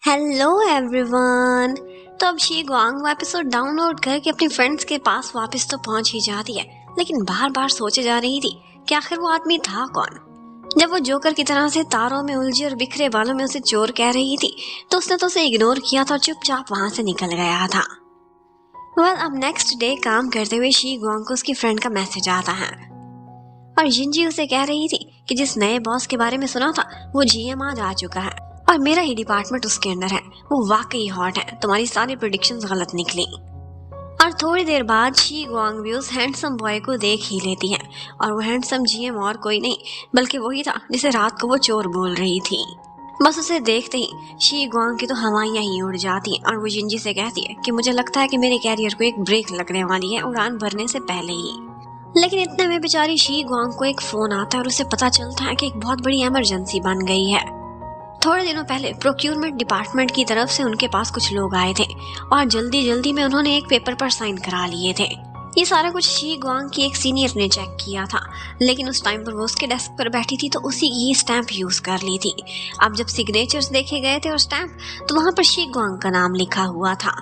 Hello everyone. तो अब she गुआंग वो एपिसोड डाउनलोड करके अपनी फ्रेंड्स के पास वापस तो पहुंच ही जाती है, लेकिन बार बार सोचे जा रही थी कि आखिर वो आदमी था कौन। जब वो जोकर की तरह से तारों में उलझी और बिखरे बालों में उसे चोर कह रही थी तो उसने तो उसे इग्नोर किया था और चुपचाप वहां से निकल गया था। अब नेक्स्ट डे काम करते हुए शी गुआंग को उसकी फ्रेंड का मैसेज आता है और जिंजी उसे कह रही थी कि जिस नए बॉस के बारे में सुना था वो जीएम आज आ चुका है और मेरा ही डिपार्टमेंट उसके अंदर है। वो वाकई हॉट है, तुम्हारी सारी प्रेडिक्शंस गलत निकली। और थोड़ी देर बाद शी गुआंग भी उस हैंडसम बॉय को देख ही लेती है और वो हैंडसम जीएम और कोई नहीं बल्कि वही था जिसे रात को वो चोर बोल रही थी। बस उसे देखते ही शी गुआंग की तो हवाइयां ही उड़ जाती हैं और वो जिंजी से कहती है कि मुझे लगता है कि मेरे कैरियर को एक ब्रेक लगने वाली है उड़ान भरने से पहले ही। लेकिन इतने में बेचारी शी गुआंग को एक फोन आता है और उसे पता चलता है कि एक बहुत बड़ी इमरजेंसी बन गई है। थोड़े दिनों पहले प्रोक्यूरमेंट डिपार्टमेंट की तरफ से उनके पास कुछ लोग आए थे और जल्दी जल्दी में उन्होंने एक पेपर पर साइन करा लिए थे। ये सारा कुछ शी गुआंग की एक सीनियर ने चेक किया था, लेकिन उस टाइम पर वो उसके डेस्क पर बैठी थी तो उसी की स्टैंप यूज कर ली थी। अब जब सिग्नेचर्स देखे गए थे और स्टैंप तो वहां पर शी गुआंग का नाम लिखा हुआ था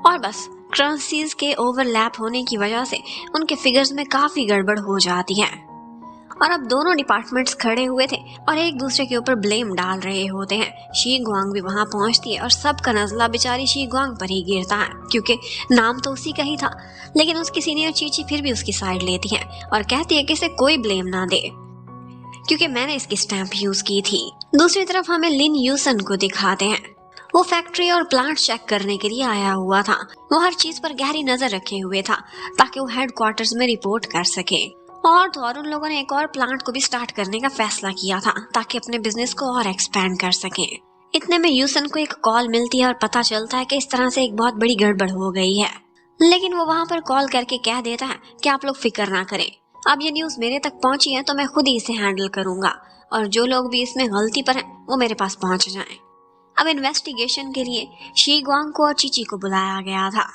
और बस क्रंसीज के ओवरलैप होने की वजह से उनके फिगर्स में काफी गड़बड़ हो जाती है। और अब दोनों डिपार्टमेंट्स खड़े हुए थे और एक दूसरे के ऊपर ब्लेम डाल रहे होते हैं। शी गुआंग भी वहां पहुंचती है और सबका नजला बेचारी शी गुआंग पर ही गिरता है क्योंकि नाम तो उसी का ही था। लेकिन उसकी सीनियर चीची फिर भी उसकी साइड लेती है और कहती है कि इसे कोई ब्लेम ना दे क्योंकि मैंने इसकी स्टैंप यूज की थी। दूसरी तरफ हमें लिन यूसन को दिखाते हैं। वो फैक्ट्री और प्लांट चेक करने के लिए आया हुआ था। वो हर चीज पर गहरी नजर रखे हुए था ताकि वो हेडक्वार्टर्स में रिपोर्ट कर सके। और तो और उन लोगों ने एक और प्लांट को भी स्टार्ट करने का फैसला किया था ताकि अपने बिजनेस को और एक्सपैंड कर सकें। इतने में यूसन को एक कॉल मिलती है और पता चलता है कि इस तरह से एक बहुत बड़ी गड़बड़ हो गई है। लेकिन वो वहां पर कॉल करके कह देता है कि आप लोग फिक्र ना करें, अब ये न्यूज मेरे तक पहुंची है तो मैं खुद ही इसे हैंडल करूंगा और जो लोग भी इसमें गलती पर हैं वो मेरे पास पहुंच जाएं। अब इन्वेस्टिगेशन के लिए शी गुआंग को और चीची को बुलाया गया था।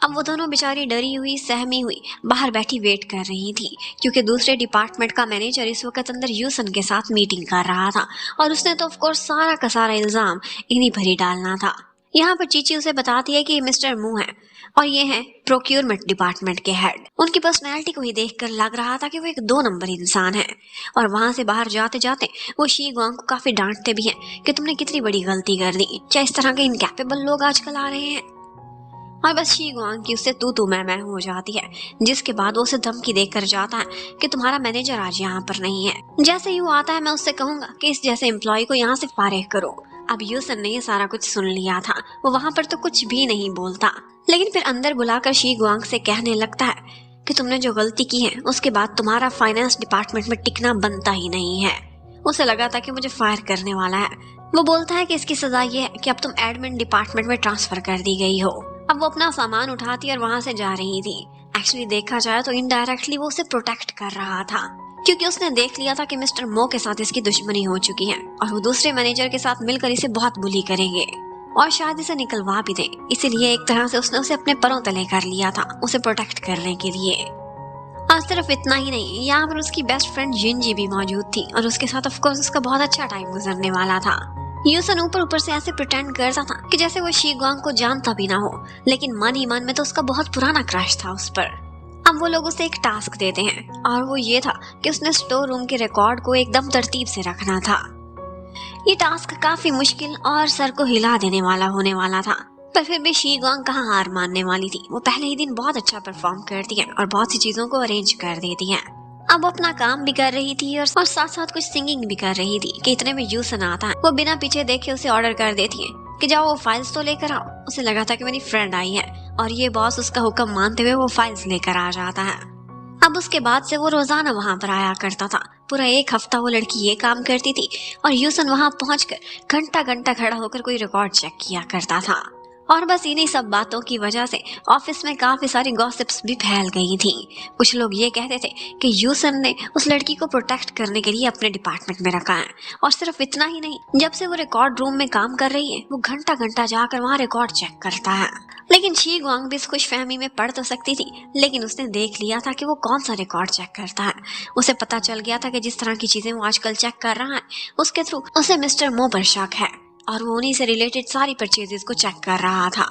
अब वो दोनों बेचारी डरी हुई सहमी हुई बाहर बैठी वेट कर रही थी क्योंकि दूसरे डिपार्टमेंट का मैनेजर इस वक्त अंदर यूसन के साथ मीटिंग कर रहा था और उसने तो ऑफ कोर्स सारा का सारा इल्जाम इन्हीं पर ही डालना था। यहाँ पर चीची उसे बताती है कि मिस्टर मू है और ये है प्रोक्यूरमेंट डिपार्टमेंट के हेड। उनकी पर्सनैलिटी को ही देखकर लग रहा था कि वो एक 2 नंबर इंसान है। और वहां से बाहर जाते जाते वो शी गुआंग को काफी डांटते भी हैं कि तुमने कितनी बड़ी गलती कर दी, क्या इस तरह के इनकैपेबल लोग आजकल आ रहे हैं। और बस शी गुआंग की उससे तू मैं हो जाती है, जिसके बाद वो उसे धमकी देकर जाता है कि तुम्हारा मैनेजर आज यहाँ पर नहीं है। जैसे ही वो आता है मैं उससे कहूंगा कि इस जैसे एम्प्लॉय को यहाँ से फारिग करो। अब यूसन ने ये सारा कुछ सुन लिया था, वो वहां पर तो कुछ भी नहीं बोलता, लेकिन फिर अंदर बुलाकर शी गुआंग से कहने लगता है कि तुमने जो गलती की है उसके बाद तुम्हारा फाइनेंस डिपार्टमेंट में टिकना बनता ही नहीं है। उसे लगा था कि मुझे फायर करने वाला है। वो बोलता है कि इसकी सजा ये है कि अब तुम एडमिन डिपार्टमेंट में ट्रांसफर कर दी गई हो। अब वो अपना सामान उठाती और वहां से जा रही थी। एक्चुअली देखा जाए तो इनडायरेक्टली वो उसे प्रोटेक्ट कर रहा था क्योंकि उसने देख लिया था कि मिस्टर मो के साथ इसकी दुश्मनी हो चुकी है और वो दूसरे मैनेजर के साथ मिलकर इसे बहुत बुली करेंगे और शायद इसे निकलवा भी दे। इसीलिए एक तरह से उसने उसे अपने परों तले कर लिया था उसे प्रोटेक्ट करने के लिए। और सिर्फ इतना ही नहीं, यहाँ पर उसकी बेस्ट फ्रेंड जिंजी भी मौजूद थी और उसके साथ ऑफ कोर्स उसका बहुत अच्छा टाइम गुजरने वाला था। यूसन ऊपर से ऐसे प्रिटेंड करता था कि जैसे वो शी गुआंग को जानता भी ना हो, लेकिन मन ही मन में तो उसका बहुत पुराना क्रश था उस पर। अब वो लोग उसे एक टास्क देते हैं और वो ये था कि उसने स्टोर रूम के रिकॉर्ड को एकदम तरतीब से रखना था। ये टास्क काफी मुश्किल और सर को हिला देने वाला होने वाला था, पर फिर भी शी गुआंग कहाँ हार मानने वाली थी। वो पहले ही दिन बहुत अच्छा परफॉर्म करती है और बहुत सी चीजों को अरेंज कर देती है। अब अपना काम भी कर रही थी और साथ साथ कुछ सिंगिंग भी कर रही थी कि इतने में यूसन आता है। वो बिना पीछे देखे उसे ऑर्डर कर देती है कि जाओ वो फाइल्स तो लेकर आओ। उसे लगा था कि मेरी फ्रेंड आई है और ये बॉस उसका हुक्म मानते हुए वो फाइल्स लेकर आ जाता है। अब उसके बाद से वो रोजाना वहां पर आया करता था। पूरा 1 हफ्ता वो लड़की ये काम करती थी और यूसन वहां पहुंचकर घंटा घंटा खड़ा होकर कोई रिकॉर्ड चेक किया करता था। और बस इन्हीं सब बातों की वजह से ऑफिस में काफी सारी गॉसिप्स भी फैल गई थी। कुछ लोग ये कहते थे कि यूसन ने उस लड़की को प्रोटेक्ट करने के लिए अपने डिपार्टमेंट में रखा है। और सिर्फ इतना ही नहीं, जब से वो रिकॉर्ड रूम में काम कर रही है वो घंटा घंटा जाकर वहाँ रिकॉर्ड चेक करता है। लेकिन शी गुआंग भी इस खुशफहमी में पढ़ तो सकती थी, लेकिन उसने देख लिया था कि वो कौन सा रिकॉर्ड चेक करता है। उसे पता चल गया था कि जिस तरह की चीजें वो आजकल चेक कर रहा है उसके थ्रू उसे मिस्टर मो पर शक है। और वो उन्हीं से रिलेटेड सारी परचेजेस को चेक कर रहा था।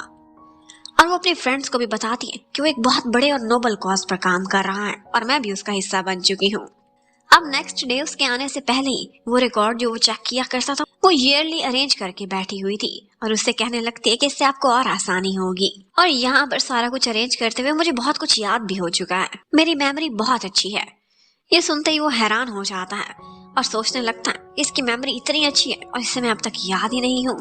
और वो अपने फ्रेंड्स को भी बताती है कि वो एक बहुत बड़े और नोबल कॉज पर काम कर रहा है और मैं भी उसका हिस्सा बन चुकी हूँ। अब नेक्स्ट डे उसके आने से पहले ही वो रिकॉर्ड जो वो चेक किया करता था वो ईयरली अरेंज करके बैठी हुई थी और उससे कहने लगती है कि इससे आपको और आसानी होगी। और यहाँ पर सारा कुछ अरेंज करते हुए मुझे बहुत कुछ याद भी हो चुका है, मेरी मेमोरी बहुत अच्छी है। ये सुनते ही वो हैरान हो जाता है और सोचने लगता है इसकी मेमोरी इतनी अच्छी है और इससे मैं अब तक याद ही नहीं हूँ।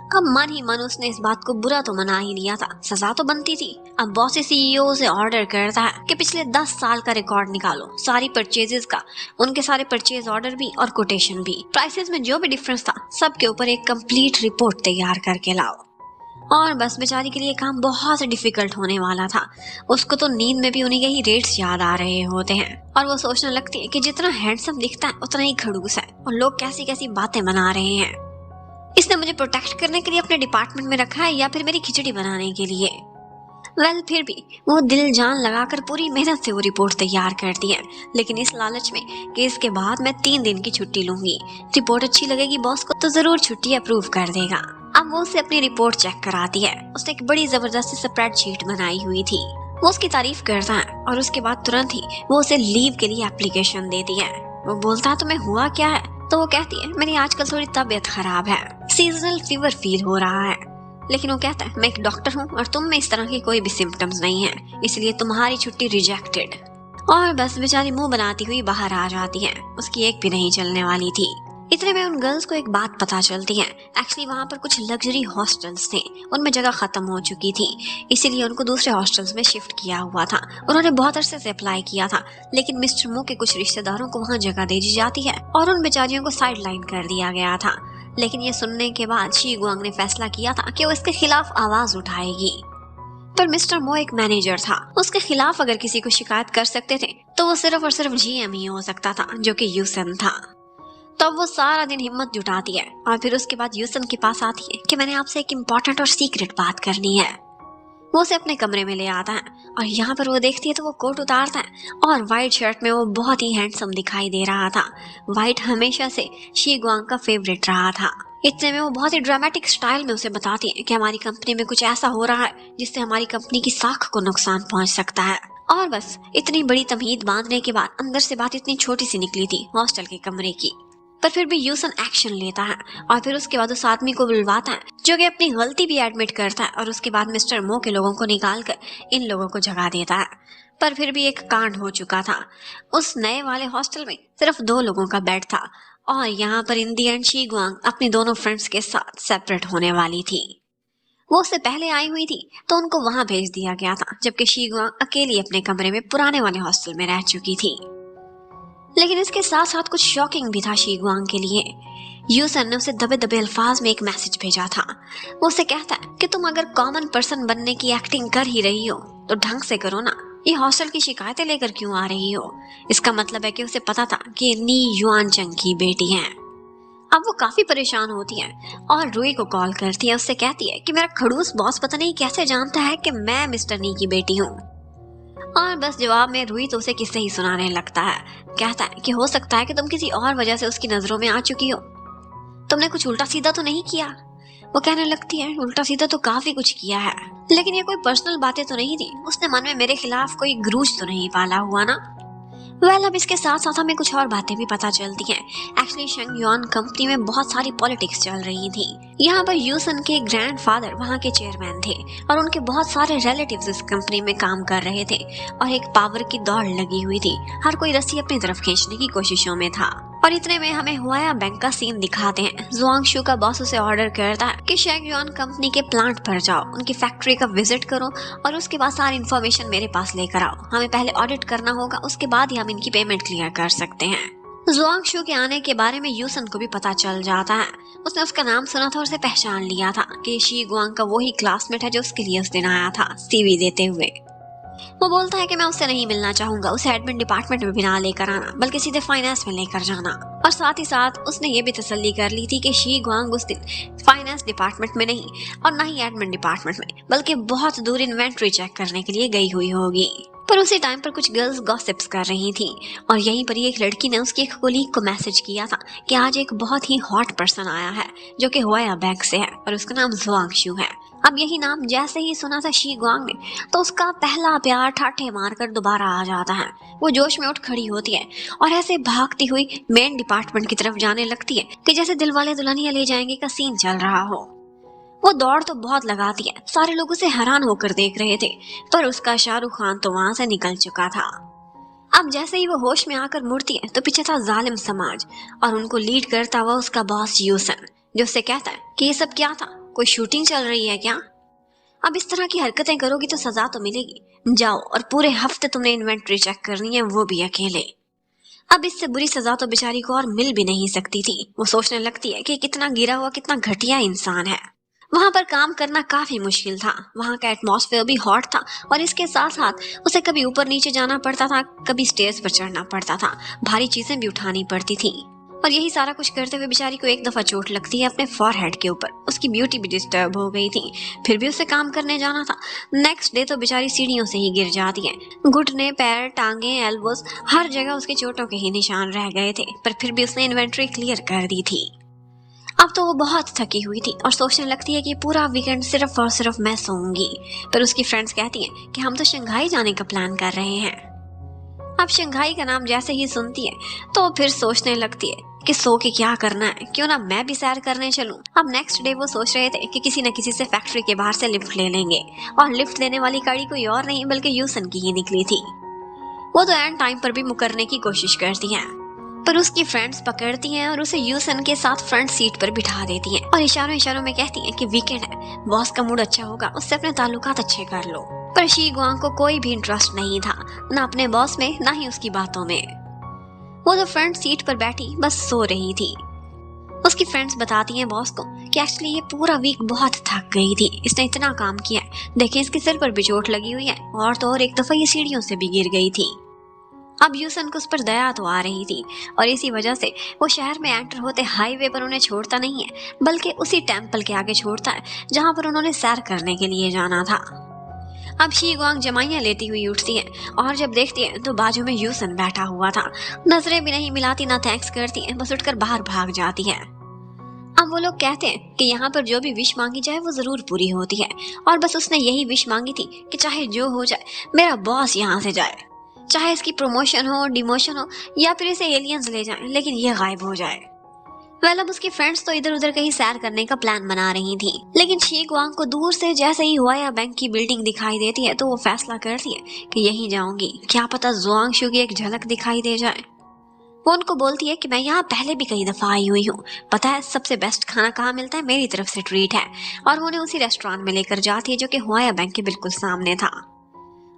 अब मन ही मन उसने इस बात को बुरा तो मना ही लिया था, सजा तो बनती थी। अब बॉस सीईओ से ऑर्डर करता है कि पिछले 10 साल का रिकॉर्ड निकालो, सारी परचेजेस का, उनके सारे परचेज ऑर्डर भी और कोटेशन भी, प्राइसेस में जो भी डिफरेंस था सबके ऊपर एक कंप्लीट रिपोर्ट तैयार करके लाओ। और बस बेचारी के लिए काम बहुत डिफिकल्ट होने वाला था। उसको तो नींद में भी उन्हीं के ही रेट्स याद आ रहे होते हैं और वो सोचने लगती है कि जितना हैंडसम दिखता है उतना ही खड़ूस है और लोग कैसी कैसी बातें बना रहे हैं। इसने मुझे प्रोटेक्ट करने के लिए अपने डिपार्टमेंट में रखा है या फिर मेरी खिचड़ी बनाने के लिए। फिर भी वो दिल जान लगाकर पूरी मेहनत से वो रिपोर्ट तैयार करती है, लेकिन इस लालच में कि इसके बाद मैं 3 दिन की छुट्टी लूंगी, रिपोर्ट अच्छी लगेगी बॉस को तो जरूर छुट्टी अप्रूव कर देगा। अब वो उसे अपनी रिपोर्ट चेक कराती है। उसने एक बड़ी जबरदस्त स्प्रेडशीट बनाई हुई थी। वो उसकी तारीफ करता है और उसके बाद तुरंत ही वो उसे लीव के लिए एप्लीकेशन देती है। वो बोलता है तुम्हें हुआ क्या है, तो वो कहती है मेरी आजकल थोड़ी तबीयत खराब है, सीजनल फीवर फील हो रहा है। लेकिन वो कहता है मैं एक डॉक्टर हूँ और तुम में इस तरह की कोई भी सिम्टम्स नहीं है, इसलिए तुम्हारी छुट्टी रिजेक्टेड। और बस बेचारी मुंह बनाती हुई बाहर आ जाती है, उसकी एक भी नहीं चलने वाली थी। इतने में उन गर्ल्स को एक बात पता चलती है, एक्चुअली वहाँ पर कुछ लग्जरी हॉस्टल्स थे, उनमें जगह खत्म हो चुकी थी, इसीलिए उनको दूसरे हॉस्टल्स में शिफ्ट किया हुआ था। उन्होंने बहुत अरसे से अप्लाई किया था, लेकिन मिस्टर मो के कुछ रिश्तेदारों को वहाँ जगह दे दी जाती है और उन बेचारियों को साइड लाइन कर दिया गया था। लेकिन ये सुनने के बाद शी गुआंग ने फैसला किया था कि वो इसके खिलाफ आवाज उठाएगी। पर मिस्टर मो एक मैनेजर था, उसके खिलाफ अगर किसी को शिकायत कर सकते थे तो वो सिर्फ और सिर्फ जीएम ही हो सकता था, जो कि यूसन था। तब वो सारा दिन हिम्मत जुटाती है और फिर उसके बाद यूसन के पास आती है कि मैंने आपसे एक इम्पोर्टेंट और सीक्रेट बात करनी है। वो उसे अपने कमरे में ले आता है और यहाँ पर वो देखती है तो वो कोट उतारता है और व्हाइट शर्ट में वो बहुत ही हैंडसम दिखाई दे रहा था। व्हाइट हमेशा से शी गुआंग का फेवरेट रहा था। इतने में वो बहुत ही ड्रामेटिक स्टाइल में उसे बताती है कि हमारी कंपनी में कुछ ऐसा हो रहा है जिससे हमारी कंपनी की साख को नुकसान पहुंच सकता है। और बस इतनी बड़ी तमहीद बांधने के बाद अंदर से बात इतनी छोटी सी निकली थी हॉस्टल के कमरे की, पर फिर भी यूसन एक्शन लेता है और फिर उसके बाद उस आदमी को बुलवाता है जो कि अपनी गलती भी एडमिट करता है और उसके बाद मिस्टर मो के लोगों को निकाल कर इन लोगों को जगा देता है। पर फिर भी एक कांड हो चुका था। उस नए वाले हॉस्टल में सिर्फ 2 लोगों का बेड था और यहाँ पर इन दी एंड शी गुआंग अपनी दोनों फ्रेंड्स के साथ सेपरेट होने वाली थी। वो उससे पहले आई हुई थी तो उनको वहां भेज दिया गया था, जबकि शी गुआंग अकेली अपने कमरे में पुराने वाले हॉस्टल में रह चुकी थी। लेकिन इसके साथ साथ कुछ शॉकिंग भी था शी गुआंग के लिए। यूसन ने उसे दबे दबे अल्फाज में एक मैसेज भेजा था। वो उसे कहता है कि तुम अगर कॉमन पर्सन बनने की एक्टिंग कर ही रही हो तो ढंग से करो ना, ये हॉस्टल की शिकायतें लेकर क्यों आ रही हो। इसका मतलब है कि उसे पता था कि नी युआन चंग की बेटी है। अब वो काफी परेशान होती है और रुई को कॉल करती है, उससे कहती है कि मेरा खड़ूस बॉस पता नहीं कैसे जानता है कि मैं मिस्टर नी की बेटी हूँ। और बस जवाब में रुई तो उसे किस्से ही सुनाने लगता है। कहता है कि हो सकता है कि तुम किसी और वजह से उसकी नजरों में आ चुकी हो, तुमने कुछ उल्टा सीधा तो नहीं किया। वो कहने लगती है उल्टा सीधा तो काफी कुछ किया है, लेकिन ये कोई पर्सनल बातें तो नहीं थी, उसने मन में मेरे खिलाफ कोई ग्रूज तो नहीं पाला हुआ ना। अब इसके साथ साथ हमें कुछ और बातें भी पता चलती हैं। एक्चुअली शेंगयुआन कंपनी में बहुत सारी पॉलिटिक्स चल रही थी। यहाँ पर यूसन के ग्रैंडफादर वहाँ के चेयरमैन थे और उनके बहुत सारे रिलेटिव्स इस कंपनी में काम कर रहे थे और एक पावर की दौड़ लगी हुई थी। हर कोई रस्सी अपनी तरफ खींचने की कोशिशों में था। और इतने में हमें हुआया बैंक का सीन दिखाते हैं। जुआंगशु का बॉस उसे ऑर्डर करता है कि शेंगयुआन कंपनी के प्लांट पर जाओ, उनकी फैक्ट्री का विजिट करो और उसके बाद सारी इन्फॉर्मेशन मेरे पास लेकर आओ। हमें पहले ऑडिट करना होगा, उसके बाद ही हम इनकी पेमेंट क्लियर कर सकते हैं। जुआंगशु के आने के बारे में यूसन को भी पता चल जाता है। उसने उसका नाम सुना था और उसे पहचान लिया था कि शी गुआंग का वही क्लासमेट है जो उसके लिए उस दिन आया था सीवी देते हुए। वो बोलता है कि मैं उससे नहीं मिलना चाहूंगा, उसे एडमिन डिपार्टमेंट में भी ना लेकर आना बल्कि सीधे फाइनेंस में लेकर जाना। और साथ ही साथ उसने ये भी तसल्ली कर ली थी कि शी गुआंग उस दिन फाइनेंस डिपार्टमेंट में नहीं और ना ही एडमिन डिपार्टमेंट में बल्कि बहुत दूर इन्वेंट्री चेक करने के लिए गई हुई होगी। पर उसी टाइम पर कुछ गर्ल्स गॉसिप्स कर रही थी और यहीं पर एक लड़की ने उसकी एक कोलीग को मैसेज किया था कि आज एक बहुत ही हॉट पर्सन आया है जो कि हुआया बैंक से है और उसका नाम जुआंगशु है। अब यही नाम जैसे ही सुना था शी गुआंग ने तो उसका पहला प्यार ठाठे मारकर दोबारा आ जाता है। वो जोश में उठ खड़ी होती है और ऐसे भागती हुई मेन डिपार्टमेंट की तरफ जाने लगती है कि जैसे दिलवाले दुल्हनिया ले जाएंगे का सीन चल रहा हो। वो दौड़ तो बहुत लगाती है, सारे लोग उसे हैरान होकर देख रहे थे, पर उसका शाहरुख खान तो वहां से निकल चुका था। अब जैसे ही वो होश में आकर मुड़ती है तो पीछे था जालिम समाज और उनको लीड करता हुआ उसका बॉस यूसन, जो उससे कहता है कि ये सब क्या था, कोई शूटिंग चल रही है क्या? अब इस तरह की हरकतें करोगी तो सजा तो मिलेगी, जाओ और पूरे हफ्ते तुमने इन्वेंट्री चेक करनी है, वो भी अकेले। अब इससे बुरी सजा तो बेचारी को और मिल भी नहीं सकती थी। वो सोचने लगती है कि कितना गिरा हुआ, कितना घटिया इंसान है। वहां पर काम करना काफी मुश्किल था, वहां का एटमॉस्फेयर भी हॉट था और इसके साथ साथ उसे कभी ऊपर नीचे जाना पड़ता था, कभी स्टेज पर चढ़ना पड़ता था, भारी चीजें भी उठानी पड़ती थी। और यही सारा कुछ करते हुए बेचारी को एक दफा चोट लगती है अपने फॉरहेड के ऊपर। उसकी ब्यूटी भी डिस्टर्ब हो गई थी, फिर भी उसे काम करने जाना था। नेक्स्ट डे तो बेचारी सीढ़ियों से ही गिर जाती है। घुटने, पैर, टांगे, एल्बोस, हर जगह उसके चोटों के ही निशान रह गए थे, पर फिर भी उसने इन्वेंट्री क्लियर कर दी थी। अब तो वो बहुत थकी हुई थी और सोचने लगती है कि पूरा वीकेंड सिर्फ और सिर्फ मैं सोऊंगी। पर उसकी फ्रेंड्स कहती हैं कि हम तो शंघाई जाने का प्लान कर रहे हैं। अब शंघाई का नाम जैसे ही सुनती है तो फिर सोचने लगती है कि सो के क्या करना है, क्यों ना मैं भी सैर करने चलूं। अब नेक्स्ट डे वो सोच रहे थे कि किसी न किसी से फैक्ट्री के बाहर से लिफ्ट ले लेंगे और लिफ्ट लेने वाली गाड़ी कोई और नहीं बल्कि यूसन की ही निकली थी। वो तो एंड टाइम पर भी मुकरने की कोशिश करती है, पर उसकी फ्रेंड्स पकड़ती हैं और उसे यूसन के साथ फ्रंट सीट पर बिठा देती हैं और इशारों इशारों में कहती हैं कि वीकेंड है, बॉस का मूड अच्छा होगा, उससे अपने ताल्लुकात अच्छे कर लो। पर शी गुआंग को कोई भी इंटरेस्ट नहीं था, ना अपने बॉस में ना ही उसकी बातों में। वो तो फ्रंट सीट पर बैठी बस सो रही थी। उसकी फ्रेंड्स बताती हैं बॉस को कि एक्चुअली ये पूरा वीक बहुत थक गई थी, इसने इतना काम किया है, देखिए इसके सिर पर भी चोट लगी हुई है और तो और एक दफा ये सीढ़ियों से भी गिर गई थी। अब यूसन को उस पर दया तो आ रही थी और इसी वजह से वो शहर में एंटर होते हाईवे पर उन्हें छोड़ता नहीं है बल्कि उसी टेंपल के आगे छोड़ता है जहां पर उन्होंने सैर करने के लिए जाना था। अब शी गुआंग जमाइयां लेती हुई उठती है और जब देखती है तो बाजू में यूसन बैठा हुआ था। नजरें भी नहीं मिलाती, ना थैंक्स करती है, बस उठकर बाहर भाग जाती है। अब वो लोग कहते हैं कि यहाँ पर जो भी विश मांगी जाए वो जरूर पूरी होती है और बस उसने यही विश मांगी थी कि चाहे जो हो जाए मेरा बॉस यहाँ से जाए, चाहे इसकी प्रमोशन हो, डिमोशन हो या फिर इसे एलियंस ले जाएं, लेकिन ये गायब हो जाए। वेल अब उसकी फ्रेंड्स तो इधर उधर कहीं सैर करने का प्लान बना रही थी, लेकिन शी गुआंग को दूर से जैसे ही हुआया बैंक की बिल्डिंग दिखाई देती है तो वो फैसला करती है कि यहीं जाऊंगी, क्या पता जुआंगशु की एक झलक दिखाई दे जाए। वो उनको बोलती है कि मैं यहाँ पहले भी कई दफा आई हुई हूँ, पता है सबसे बेस्ट खाना कहाँ मिलता है, मेरी तरफ से ट्रीट है। और वो उन्हें उसी रेस्टोरेंट में लेकर जाती है जो कि हुआया बैंक के बिल्कुल सामने था।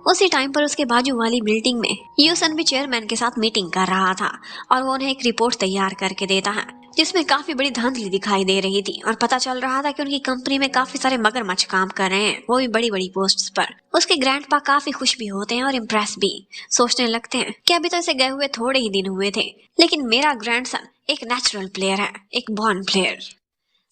उसी टाइम पर उसके बाजू वाली बिल्डिंग में यूसन भी चेयरमैन के साथ मीटिंग कर रहा था और वो उन्हें एक रिपोर्ट तैयार करके देता है जिसमें काफी बड़ी धांधली दिखाई दे रही थी और पता चल रहा था कि उनकी कंपनी में काफी सारे मगरमच्छ काम कर रहे हैं, वो भी बड़ी बड़ी पोस्ट्स पर। उसके ग्रैंडपा काफी खुश भी होते हैं और इम्प्रेस भी, सोचने लगते हैं कि अभी तो इसे गए हुए थोड़े ही दिन हुए थे, लेकिन मेरा ग्रैंडसन एक नेचुरल प्लेयर है, एक बॉर्न प्लेयर।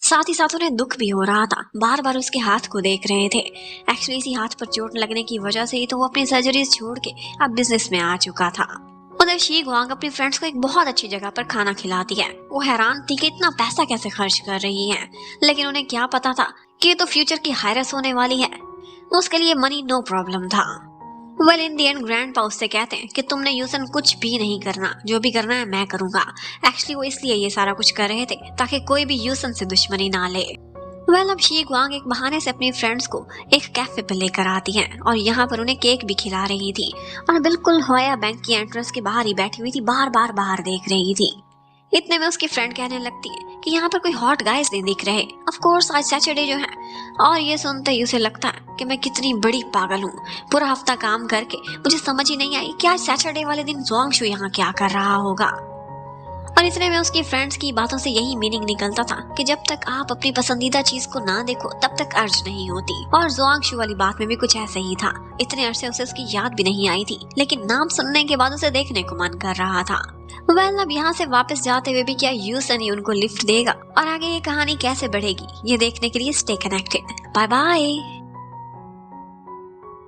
साथ ही साथ उन्हें दुख भी हो रहा था, बार बार उसके हाथ को देख रहे थे। एक्चुअली इसी हाथ पर चोट लगने की वजह से ही तो वो अपनी सर्जरीज छोड़ के अब बिजनेस में आ चुका था। उधर शी गुआंग अपनी फ्रेंड्स को एक बहुत अच्छी जगह पर खाना खिलाती है। वो हैरान थी कि इतना पैसा कैसे खर्च कर रही है, लेकिन उन्हें क्या पता था कि ये तो फ्यूचर की हायरस होने वाली है, उसके लिए मनी नो प्रॉब्लम था। Well in the end grandpa उससे कहते हैं कि तुमने यूसन कुछ भी नहीं करना, जो भी करना है मैं करूंगा। एक्चुअली वो इसलिए ये सारा कुछ कर रहे थे ताकि कोई भी यूसन से दुश्मनी ना ले। वेल अब शी गुआंग एक बहाने से अपनी फ्रेंड्स को एक कैफे पे लेकर आती हैं और यहाँ पर उन्हें केक भी खिला रही थी और बिल्कुल हुआया बैंक की एंट्रेंस के बाहर ही बैठी हुई थी, बार बार बाहर देख रही थी। इतने में उसकी फ्रेंड कहने लगती है कि यहाँ पर कोई हॉट गाइस नहीं दिख रहे। ऑफ कोर्स आज सैटरडे जो है। और ये सुनते ही उसे लगता है कि मैं कितनी बड़ी पागल हूँ, पूरा हफ्ता काम करके मुझे समझ ही नहीं आई कि आज सैटरडे वाले दिन जुआंगशु यहाँ क्या कर रहा होगा। और इतने में उसकी फ्रेंड्स की बातों से यही मीनिंग निकलता था कि जब तक आप अपनी पसंदीदा चीज को ना देखो तब तक अर्ज नहीं होती। और ज़ुआंगशू वाली बात में भी कुछ ऐसे ही था। इतने अरसे उसे उसकी याद भी नहीं आई थी, लेकिन नाम सुनने के बाद उसे देखने को मन कर रहा था। अब यहाँ से वापस जाते हुए भी क्या यू सनी उनको लिफ्ट देगा और आगे ये कहानी कैसे बढ़ेगी, ये देखने के लिए स्टे कनेक्टेड। Bye bye.